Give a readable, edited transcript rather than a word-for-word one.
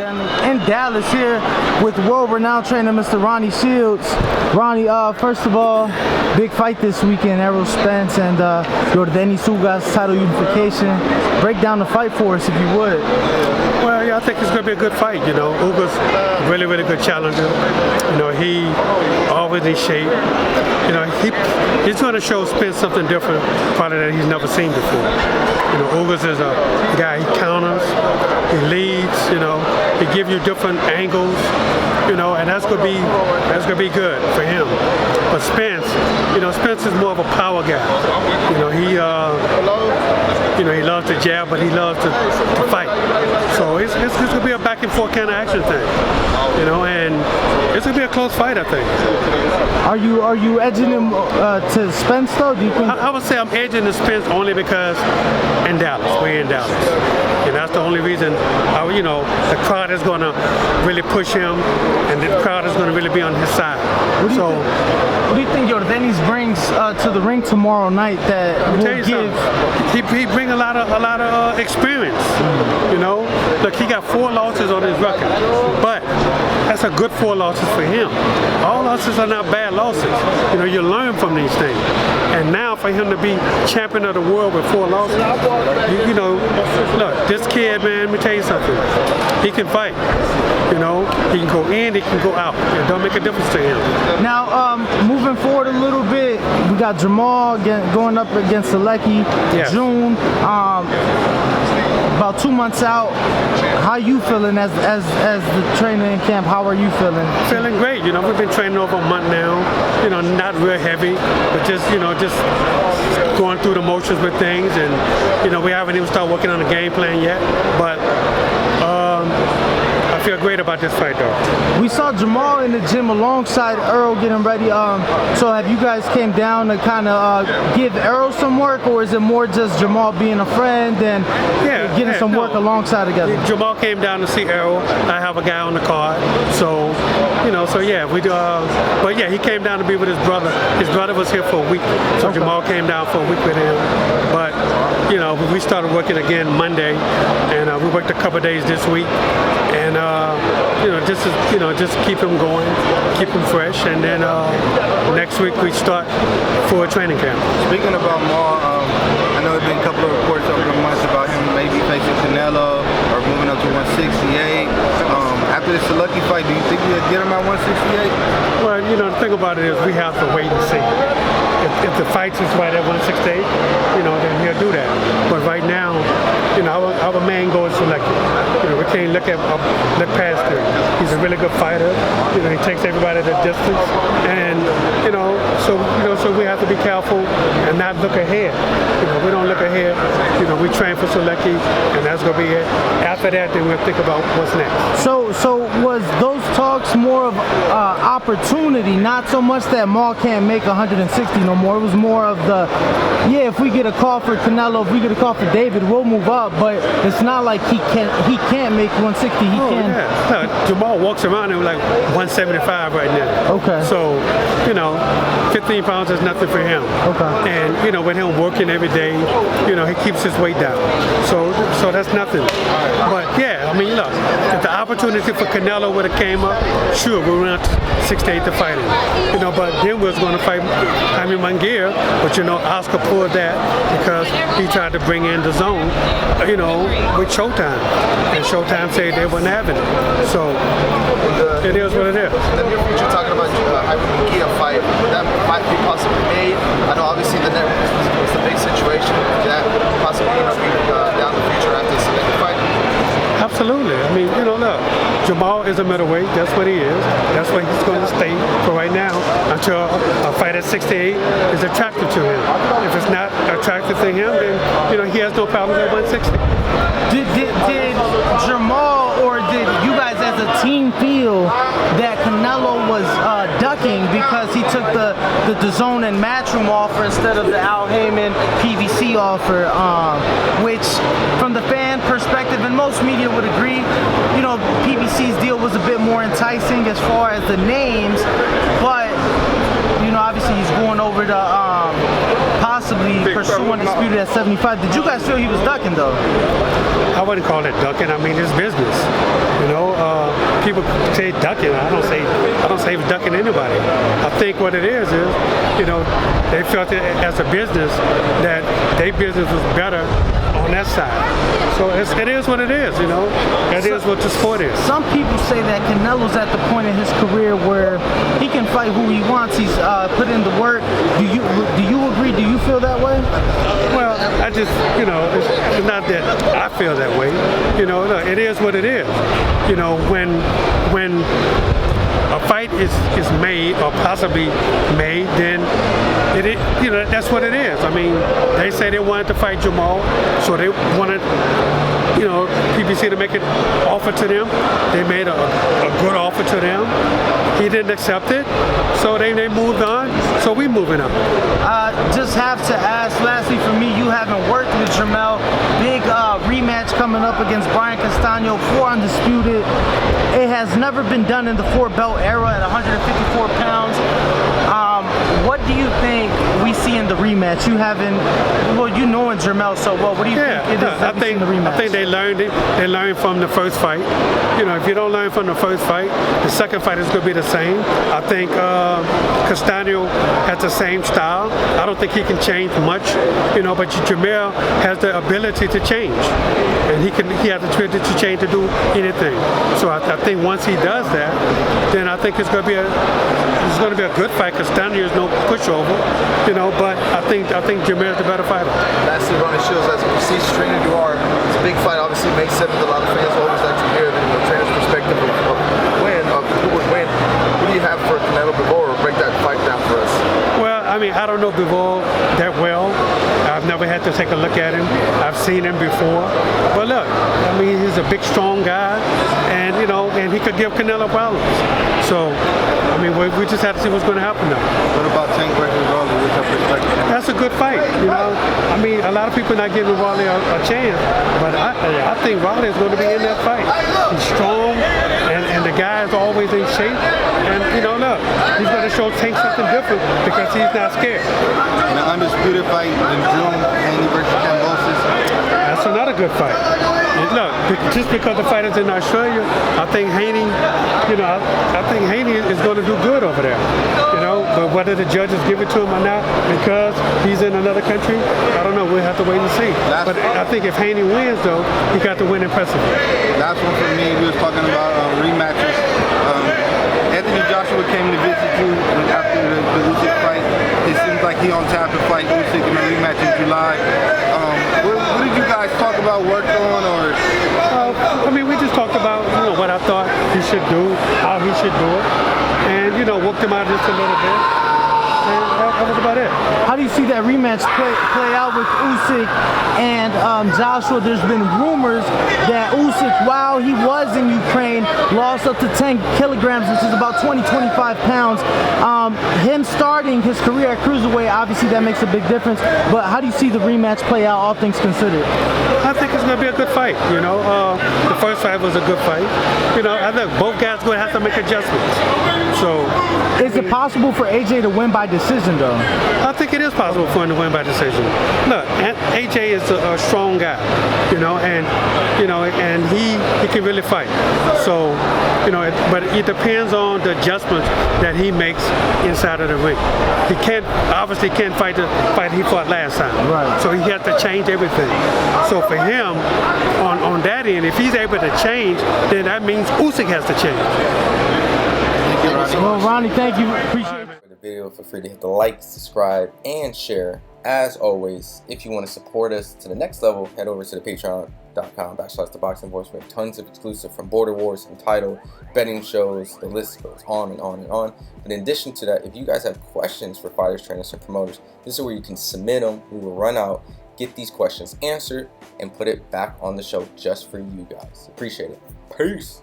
in Dallas here with world-renowned trainer Mr. Ronnie Shields. Ronnie, first of all, big fight this weekend, Errol Spence and Spence-Ugas title unification. Break down the fight for us if you would. Well, yeah, I think it's going to be a good fight. You know, Ugas, really good challenger. You know, he always in shape. You know, he's going to show Spence something different, probably that he's never seen before. You know, Ugas is a guy, he counters, he leads, you know, he gives you different angles, you know, and that's gonna be good for him. But Spence, you know, Spence is more of a power guy. You know, he loves to jab, but he loves to fight. So it's gonna be a back and forth kind of action thing. You know, and it's gonna be a close fight, I think. Are you edging him to Spence though? Do you think? I would say I'm edging to Spence only because in Dallas, we're in Dallas. And that's the only reason, you know, the crowd is going to really push him and the crowd is going to really be on his side. What do you think Yordenis brings to the ring tomorrow night that will give? He brings a lot of experience, you know. Look, he got 4 losses on his record, but that's a good 4 losses for him. All losses are not bad losses. You know, you learn from these things. And now for him to be champion of the world with 4 losses, you know, look, this kid, man, let me tell you something. He can fight. You know, he can go in, he can go out. It don't make a difference to him. Now, moving forward a little bit, we got Jermall going up against Selecki, yes. June. About 2 months out. How you feeling as the trainer in camp? How are you feeling? Feeling great. You know, we've been training over a month now. You know, not real heavy, but just going through the motions with things. And you know, we haven't even started working on the game plan yet, but I feel great about this fight though. We saw Jermall in the gym alongside Errol getting ready. So have you guys came down to kind of give Errol some work, or is it more just Jermall being a friend and getting some work alongside together? Jermall came down to see Errol. I have a guy on the card, so you know, so yeah, we do. But yeah, he came down to be with his brother. His brother was here for a week, so okay. Jermall came down for a week with him. But you know, we started working again Monday, and we worked a couple of days this week. And just keep him going, keep him fresh, and then next week we start for a training camp. Speaking about Maul, I know there's been a couple of reports over the months about him maybe facing Canelo or moving up to 168. After this Selecki fight, do you think you'll get him at 168? Well, you know, the thing about it is we have to wait and see. If the fight is right at 168, you know, then he'll do that. But right now, you know, our main goal is Selecki. You know, we can't look past him. He's a really good fighter. You know, he takes everybody the distance, and so we have to be careful and not look ahead. You know, we don't look ahead. You know, we train for Selecki, and that's gonna be it. After that, then we'll think about what's next. So was those talks more of opportunity, not so much that Maul can't make 160 no more? It was more of the, if we get a call for Canelo, if we get a call for David, we'll move up. But it's not like he can't make 160. He can. Yeah. No, Jermall walks around and like 175 right now. Okay. So, you know, 15 pounds is nothing for him. Okay. And you know, with him working every day, you know, he keeps his weight down. So that's nothing. But yeah, I mean, look, if the opportunity for Canelo would have came up, sure, we went 68 to fight him. You know, but then we was going to fight Jaime Munguia, but you know, Oscar pulled that because he tried to bring in Dazn, you know, with Showtime, and Showtime said they weren't having it. So it is what it is. In the near future, talking about Jaime Munguia fight, that might be possibly made. I know obviously the network was a big situation. That possibly be down the future after the Selecki fight. Absolutely. I mean, you know, look, Jermall is a middleweight. That's what he is. That's what he's going to stay for right now until a fight at 68 is attractive to him. If it's not attractive to him, then, you know, he has no problem at 160. Did Jermall or did you guys as a team feel that Canelo was ducking because he took the Dazn and Matchroom offer instead of the Al Heyman PVC offer, which from the fan perspective, and most media would agree, you know, PVC's deal was a bit more enticing as far as the names, but you know, obviously he's going over to possibly pursue undisputed at 75. Did you guys feel he was ducking though? I wouldn't call it ducking. I mean, it's business. You know, people say ducking. I don't say it's ducking anybody. I think what it is, you know, they felt it as a business that their business was better on that side. So it is what it is, you know. It is what the sport is. Some people say that Canelo's at the point in his career where he can fight who he wants. He's put in the work. Do you agree? Do you feel that way? Well, I just, you know, it's not that I feel that way. You know, look, it is what it is. You know, when a fight is made or possibly made, then you know, that's what it is. I mean, they say they wanted to fight Jermall, so they wanted, you know, PBC to make an offer to them. They made a good offer to them. He didn't accept it, so they moved on. So we moving on. Just have to ask, lastly for me, you haven't worked with Jermall. Big rematch coming up against Brian Castano, 4 undisputed. It has never been done in the 4-belt era at 154 pounds. What do you think we see in the rematch? You haven't, well, you know in Jermall so well. What do you think it is that we see in the rematch? I think they learned it. They learned from the first fight. You know, if you don't learn from the first fight, the second fight is going to be the same. I think Castano has the same style. I don't think he can change much, you know, but Jermall has the ability to change, and he has the ability to change to do anything. So I think once he does that, then I think it's going to be a good fight. Castano is no pushover, you know, but I think Jermall's the better fighter. Lastly, Ronnie Shields, as a prestigious trainer you are, it's a big fight, obviously May 7th. A lot of fans always like to hear it from the trainer's perspective of who would win. What do you have for Canelo before, or break that fight down for us? Well, I mean, I don't know Bivol that well. I've never had to take a look at him. I've seen him before. But look, I mean, he's a big, strong guy, and you know, and he could give Canelo problems. So, I mean, we just have to see what's going to happen now. What about Tank versus Rolly? What's your perspective? That's a good fight, you know. I mean, a lot of people not giving Rolly a chance, but I think Rolly is going to be in that fight. He's strong, and the guy is always in shape. And you know, look, he's going to show Tank something different because he's not scared. And the undisputed fight in June, Haney versus Cambosis. That's another good fight. And look, just because the fight is in Australia, I think Haney, you know, I think Haney is going to do good over there. You know, but whether the judges give it to him or not because he's in another country, I don't know. We'll have to wait and see. But I think if Haney wins, though, he got to win impressively. Last one for me, we was talking about rematches. Anthony Joshua came to visit you after the Usyk fight. It seems like he on tap to fight Usyk in the rematch in July. What did you guys talk about, worked on, or? I mean, we just talked about, you know, what I thought he should do, how he should do it, and you know, worked him out just a little bit. And that was about it. How do you see that rematch play out with Usyk and Joshua? There's been rumors that Usyk, while he was in Ukraine, lost up to 10 kilograms, which is about 20-25 pounds. Him starting his career at cruiserweight, obviously that makes a big difference. But how do you see the rematch play out, all things considered? I think it's going to be a good fight. You know, the first fight was a good fight. You know, I think both guys going to have to make adjustments. So, is it possible for AJ to win by decision, though? I think it is possible for him to win by decision. Look, AJ is a strong guy, you know, and he can really fight. So, you know, but it depends on the adjustments that he makes inside of the ring. He obviously can't fight the fight he fought last time. Right. So he has to change everything. So for him, on that end, if he's able to change, then that means Usyk has to change. Thank you, Ronnie. Well, Ronnie, thank you. Appreciate it. For the video, feel free to hit the like, subscribe, and share. As always, if you want to support us to the next level, head over to the patreon.com/ThaBoxingVoice. We have tons of exclusive from Border Wars, Entitled, betting shows, the list goes on and on and on. But in addition to that, if you guys have questions for fighters, trainers, and promoters, this is where you can submit them. We will run out, get these questions answered, and put it back on the show just for you guys. Appreciate it. Peace.